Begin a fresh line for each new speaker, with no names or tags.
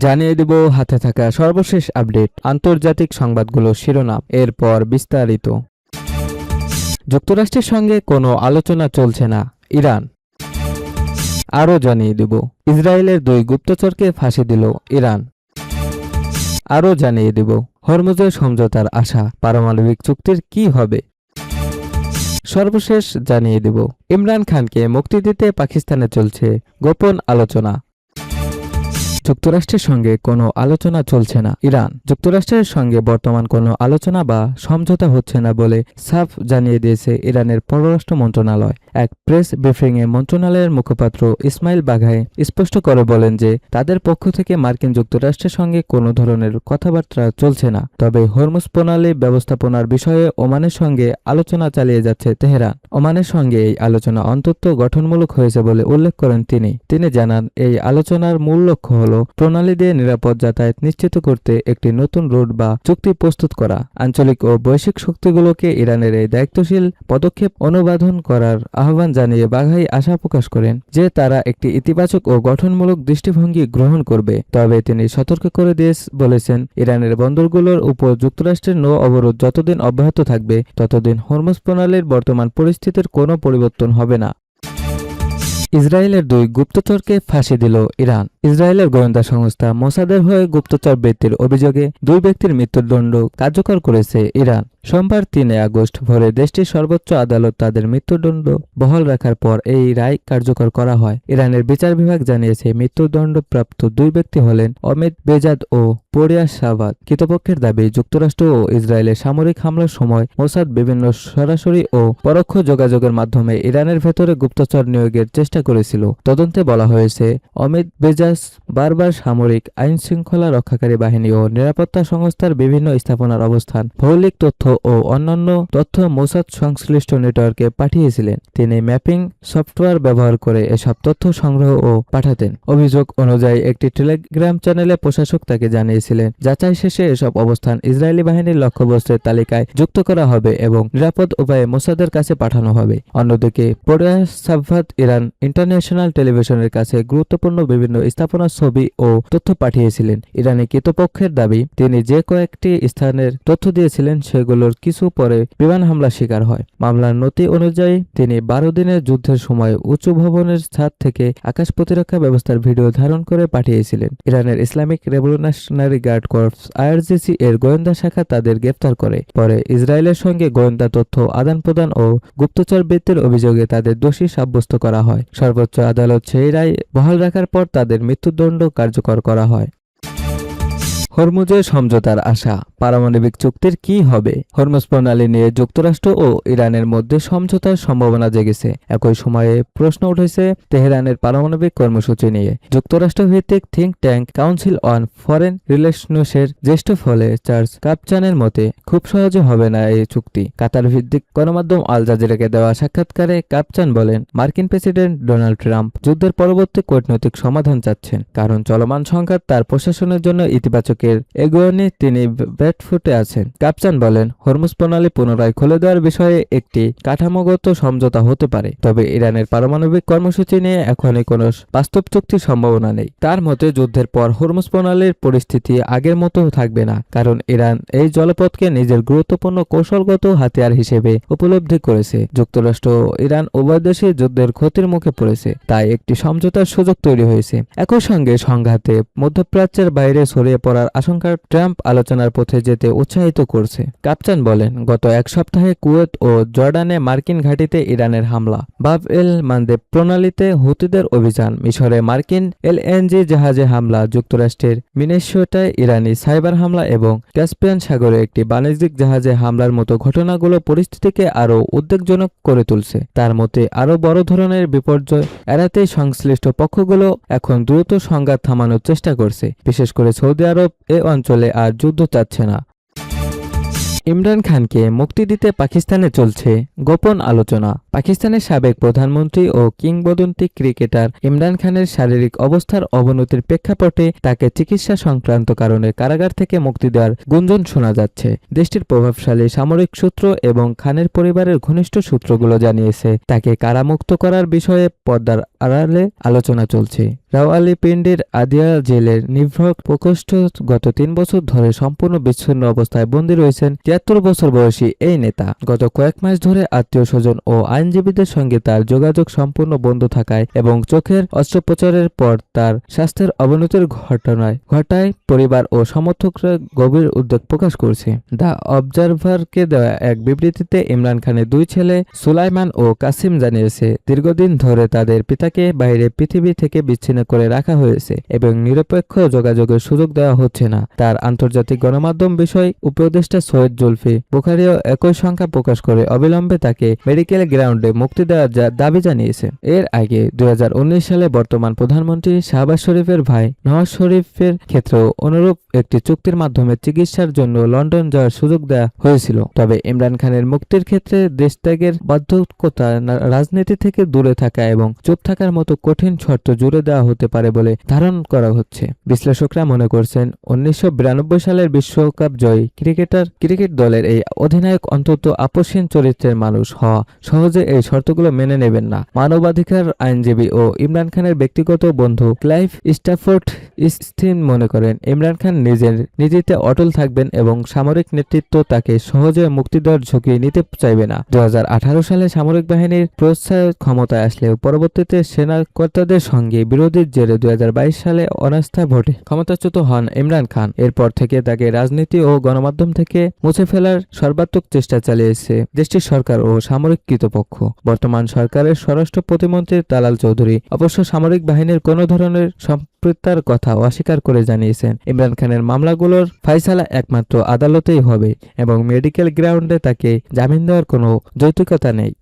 জানিয়ে দেব হাতে থাকা সর্বশেষ আপডেট, আন্তর্জাতিক সংবাদগুলো শিরোনাম, এরপর বিস্তারিত। যুক্তরাষ্ট্রের সঙ্গে কোনো আলোচনা চলছে না, ইরান। আরও জানিয়ে দেব ইসরায়েলের 2 গুপ্তচরকে ফাঁসি দিল ইরান। আরও জানিয়ে দেব হরমুজের সমঝোতার আশা, পারমাণবিক চুক্তির কি হবে। সর্বশেষ জানিয়ে দেব ইমরান খানকে মুক্তি দিতে পাকিস্তানে চলছে গোপন আলোচনা। যুক্তরাষ্ট্রের সঙ্গে কোনো আলোচনা চলছে না, ইরান। যুক্তরাষ্ট্রের সঙ্গে বর্তমান কোনো আলোচনা বা সমঝোতা হচ্ছে না বলে সাফ জানিয়ে দিয়েছে ইরানের পররাষ্ট্র মন্ত্রণালয়। এক প্রেস ব্রিফিংয়ে মন্ত্রণালয়ের মুখপাত্র ইসমাইল বাঘাই স্পষ্ট করে বলেন যে তাদের পক্ষ থেকে মার্কিন যুক্তরাষ্ট্রের সঙ্গে কোনো ধরনের কথাবার্তা চলছে না। তবে হরমুজ প্রণালী ব্যবস্থাপনার বিষয়ে ওমানের সঙ্গে আলোচনা চালিয়ে যাচ্ছে তেহরান। ওমানের সঙ্গে এই আলোচনা অন্তত গঠনমূলক হয়েছে বলে উল্লেখ করেন তিনি জানান, এই আলোচনার মূল লক্ষ্য হল প্রণালী দিয়ে নিরাপদ যাতায়াত নিশ্চিত করতে একটি নতুন রুট বা চুক্তি প্রস্তুত করা। আঞ্চলিক ও বৈশ্বিক শক্তিগুলোকে ইরানের এই দায়িত্বশীল পদক্ষেপ অনুমোদন করার আহ্বান জানিয়ে বাঘাই আশা প্রকাশ করেন যে তারা একটি ইতিবাচক ও গঠনমূলক দৃষ্টিভঙ্গি গ্রহণ করবে। তবে তিনি সতর্ক করে দিয়ে বলেছেন, ইরানের বন্দরগুলোর উপর যুক্তরাষ্ট্রের নৌ অবরোধ যতদিন অব্যাহত থাকবে ততদিন হরমুজ প্রণালীর বর্তমান পরিস্থিতির কোনো পরিবর্তন হবে না। ইসরায়েলের 2 গুপ্তচরকে ফাঁসি দিল ইরান। ইসরায়েলের গোয়েন্দা সংস্থা মোসাদের হয়ে গুপ্তচর বৃত্তির অভিযোগে 2 ব্যক্তির মৃত্যুদণ্ড কার্যকর করেছে ইরান। সোমবার 3 আগস্ট ভোরে দেশটির সর্বোচ্চ আদালত তাদের মৃত্যুদণ্ড বহাল রাখার পর এই রায় কার্যকর করা হয়। ইরানের বিচার বিভাগ জানিয়েছে মৃত্যুদণ্ডপ্রাপ্ত 2 ব্যক্তি হলেন অমিত বেজাদ ও পরিয়া শাহবাদ। কর্তৃপক্ষের দাবি, যুক্তরাষ্ট্র ও ইসরায়েলের সামরিক হামলার সময় মোসাদ বিভিন্ন সরাসরি ও পরোক্ষ যোগাযোগের মাধ্যমে ইরানের ভেতরে গুপ্তচর নিয়োগের চেষ্টা করেছিল। তদন্তে বলা হয়েছে, অমিত বেজাস বারবার সামরিক আইনশৃঙ্খলা রক্ষাকারী বাহিনী ও নিরাপত্তা সংস্থার বিভিন্ন স্থাপনার অবস্থান, ভৌগোলিক তথ্য ও অন্যান্য তথ্য মোসাদ সংশ্লিষ্ট নেটওয়ার্কে পাঠিয়েছিলেন। তিনি ম্যাপিং সফটওয়্যার ব্যবহার করে এসব তথ্য সংগ্রহ ও পাঠাতেন। অভিযোগ অনুযায়ী একটি টেলিগ্রাম চ্যানেলে প্রশাসক তাকে জানিয়েছিলেন, যাচাই শেষে এসব অবস্থান ইসরায়েলি বাহিনীর লক্ষ্যবস্তুর তালিকায় যুক্ত করা হবে এবং নিরাপদ উপায়ে মোসাদের কাছে পাঠানো হবে। অন্যদিকে পরিয়া শাহবাদ ইরান ইন্টারন্যাশনাল টেলিভিশনের কাছে গুরুত্বপূর্ণ বিভিন্ন স্থাপনার ছবি ও তথ্য পাঠিয়েছিলেন। ইরানি কর্তৃপক্ষের দাবি, তিনি যে কয়েকটি স্থানের তথ্য দিয়েছিলেন সেগুলোর কিছু পরে বিমান হামলার শিকার হয়। মামলার নথি অনুযায়ী তিনি 12 দিনের যুদ্ধের সময় উঁচু ভবনের ছাদ থেকে আকাশ প্রতিরক্ষা ব্যবস্থার ভিডিও ধারণ করে পাঠিয়েছিলেন। ইরানের Islamic revolutionary guard corps IRGC এর গোয়েন্দা শাখা তাদের গ্রেফতার করে। পরে ইসরায়েলের সঙ্গে গোয়েন্দা তথ্য আদান প্রদান ও গুপ্তচর বৃত্তির অভিযোগে তাদের দোষী সাব্যস্ত করা হয়। সর্বোচ্চ আদালত সেই রায় বহাল রাখার পর তাদের মৃত্যুদণ্ড কার্যকর করা হয়। হরমুজের সমঝোতার আশা, পারমাণবিক চুক্তির কি হবে। হরমুজ প্রণালী নিয়ে যুক্তরাষ্ট্র ও ইরানের মধ্যে সমঝোতার সম্ভাবনা জেগেছে। একই সময়ে প্রশ্ন উঠেছে তেহরানের পারমাণবিক কর্মসূচি নিয়ে। যুক্তরাষ্ট্রভিত্তিক think tank council on foreign রিলেশনসের জ্যেষ্ঠ ফলে চার্লস কাপচানের মতে খুব সহজে হবে না এই চুক্তি। কাতার ভিত্তিক গণমাধ্যম আল জাজিরাকে দেওয়া সাক্ষাৎকারে কাপচান বলেন, মার্কিন প্রেসিডেন্ট ডোনাল্ড ট্রাম্প যুদ্ধের পরবর্তী কূটনৈতিক সমাধান চাচ্ছেন, কারণ চলমান সংঘাত তার প্রশাসনের জন্য ইতিবাচক এগোয়নি। তিনি ব্যাটফুটে আছেন। কাপচান বলেন, হরমুজ প্রণালী পুনরায় খুলে দেওয়ার বিষয়ে একটি কাঠামোগত সমঝোতা হতে পারে, তবে ইরানের পারমাণবিক কর্মসূচি নিয়ে এখনই কোনো বাস্তব চুক্তির সম্ভাবনা নেই। তার মতে, যুদ্ধের পর হরমুজ প্রণালীর পরিস্থিতি আগের মতো থাকবে না, কারণ ইরান এই জলপথকে নিজের গুরুত্বপূর্ণ কৌশলগত হাতিয়ার হিসেবে উপলব্ধি করেছে। যুক্তরাষ্ট্র ও ইরান উভয় দেশই যুদ্ধের ক্ষতির মুখে পড়েছে, তাই একটি সমঝোতার সুযোগ তৈরি হয়েছে। একই সঙ্গে সংঘাতে মধ্যপ্রাচ্যের বাইরে ছড়িয়ে পড়ার আশঙ্কা ট্রাম্প আলোচনার পথে যেতে উৎসাহিত করছে। কাপচান বলেন, গত 1 সপ্তাহে কুয়েত ও জর্ডানে মার্কিন ঘাঁটিতে ইরানের হামলা, বাব এল মানদেব প্রণালীতে হুতিদের অভিযান, মিশরে মার্কিন LNG জাহাজে হামলা, যুক্তরাষ্ট্রের মিনেসোটায় ইরানি সাইবার হামলা এবং ক্যাসপিয়ান সাগরে একটি বাণিজ্যিক জাহাজে হামলার মতো ঘটনাগুলো পরিস্থিতিকে আরও উদ্বেগজনক করে তুলছে। তার মতে, আরও বড় ধরনের বিপর্যয় এড়াতেই সংশ্লিষ্ট পক্ষগুলো এখন দ্রুত সংঘাত থামানোর চেষ্টা করছে। বিশেষ করে সৌদি আরব এ অঞ্চলে আর যুদ্ধ চাচ্ছে না। ইমরান খানকে মুক্তি দিতে পাকিস্তানে চলছে গোপন আলোচনা, পাকিস্তানের সাবেক প্রধানমন্ত্রী ও কিংবদন্তি ক্রিকেটার ইমরান খানের শারীরিক অবস্থার অবনতির প্রেক্ষাপটে তাকে চিকিৎসা সংক্রান্ত কারণে কারাগার থেকে মুক্তি দেওয়ার গুঞ্জন শোনা যাচ্ছে। দেশটির প্রভাবশালী সামরিক সূত্র এবং খানের পরিবারের ঘনিষ্ঠ সূত্রগুলো জানিয়েছে তাকে কারামুক্ত করার বিষয়ে পর্দার আড়ালে আলোচনা চলছে। রাওয়ালপিন্ডির আদিয়া জেলের নির্ভর প্রকোষ্ঠ গত 3 বছর ধরে সম্পূর্ণ বিচ্ছিন্ন অবস্থায় বন্দী রয়েছেন 73 বছর বয়সী এই নেতা। গত কয়েক মাস ধরে আত্মীয় স্বজন ও আইনজীবীদের সঙ্গে তার যোগাযোগ সম্পূর্ণ বন্ধ থাকায় এবং চোখের অস্ত্রোপচারের পর তার স্বাস্থ্যের অবনতির ঘটায় পরিবার ও সমর্থকরা গভীর উদ্বেগ প্রকাশ করছে। দ্য অবজারভারকে দেওয়া এক বিবৃতিতে ইমরান খানের 2 ছেলে সুলাইমান ও কাসিম জানিয়েছে দীর্ঘদিন ধরে তাদের পিতাকে বাইরে পৃথিবী থেকে বিচ্ছিন্ন করে রাখা হয়েছে এবং নিরপেক্ষ যোগাযোগের সুযোগ দেওয়া হচ্ছে না। তার আন্তর্জাতিক গণমাধ্যম বিষয় উপদেষ্টা সৈয়দ জুলফি বুখারীও একই সংখ্যা প্রকাশ করে অবিলম্বে তাকে মেডিকেল গ্রাউন্ডে মুক্তি দেওয়ার দাবি জানিয়েছে। এর আগে 2019 সালে বর্তমান প্রধানমন্ত্রী শাহবাজ শরীফের ভাই নওয়াজ শরীফের ক্ষেত্রেও অনুরূপ একটি চুক্তির মাধ্যমে চিকিৎসার জন্য লন্ডন যাওয়ার সুযোগ দেওয়া হয়েছিল। তবে ইমরান খানের মুক্তির ক্ষেত্রে দেশত্যাগের বাধ্যকতা, রাজনীতি থেকে দূরে থাকা এবং চুপ থাকার মতো কঠিন শর্ত জুড়ে দেওয়া হতে পারে বলে ধারণা করা হচ্ছে। বিশ্লেষকরা মনে করছেন 1992 সালের বিশ্বকাপ জয়ী ক্রিকেট দলের এই অধিনায়ক অন্তত আপসহীন চরিত্রের মানুষ হওয়া সহজে এই শর্তগুলো মেনে নেবেন না। মানবাধিকার আইনজীবী ও ইমরান খানের ব্যক্তিগত বন্ধু ক্লাইভ স্টাফোর্ড স্টিন মনে করেন ইমরান খান নিজের নীতিতে অটল থাকবেন এবং সামরিক নেতৃত্ব তাকে সহজে মুক্তি দেওয়ার ঝুঁকি নিতে চাইবে না। 2018 সালে সামরিক বাহিনীর প্রশ্রয় ক্ষমতায় আসলেও পরবর্তীতে সেনা কর্তাদের সঙ্গে বিরোধীর জেরে 2022 সালে অনাস্থা ভোটে ক্ষমতাচ্যুত হন ইমরান খান। এরপর থেকে তাকে রাজনীতি ও গণমাধ্যম থেকে মুছে ফেলার সর্বাত্মক চেষ্টা চালিয়েছে দেশটির সরকার ও সামরিক কর্তৃপক্ষ। বর্তমান সরকারের স্বরাষ্ট্র প্রতিমন্ত্রী তালাল চৌধুরী অবশ্য সামরিক বাহিনীর কোনো ধরনের সম্পৃক্ততার কথা অস্বীকার করে জানিয়েছেন ইমরান খানের মামলাগুলোর ফাইসালা একমাত্র আদালতেই হবে এবং মেডিকেল গ্রাউন্ডে তাকে জামিন দেওয়ার কোনো যৌক্তিকতা নেই।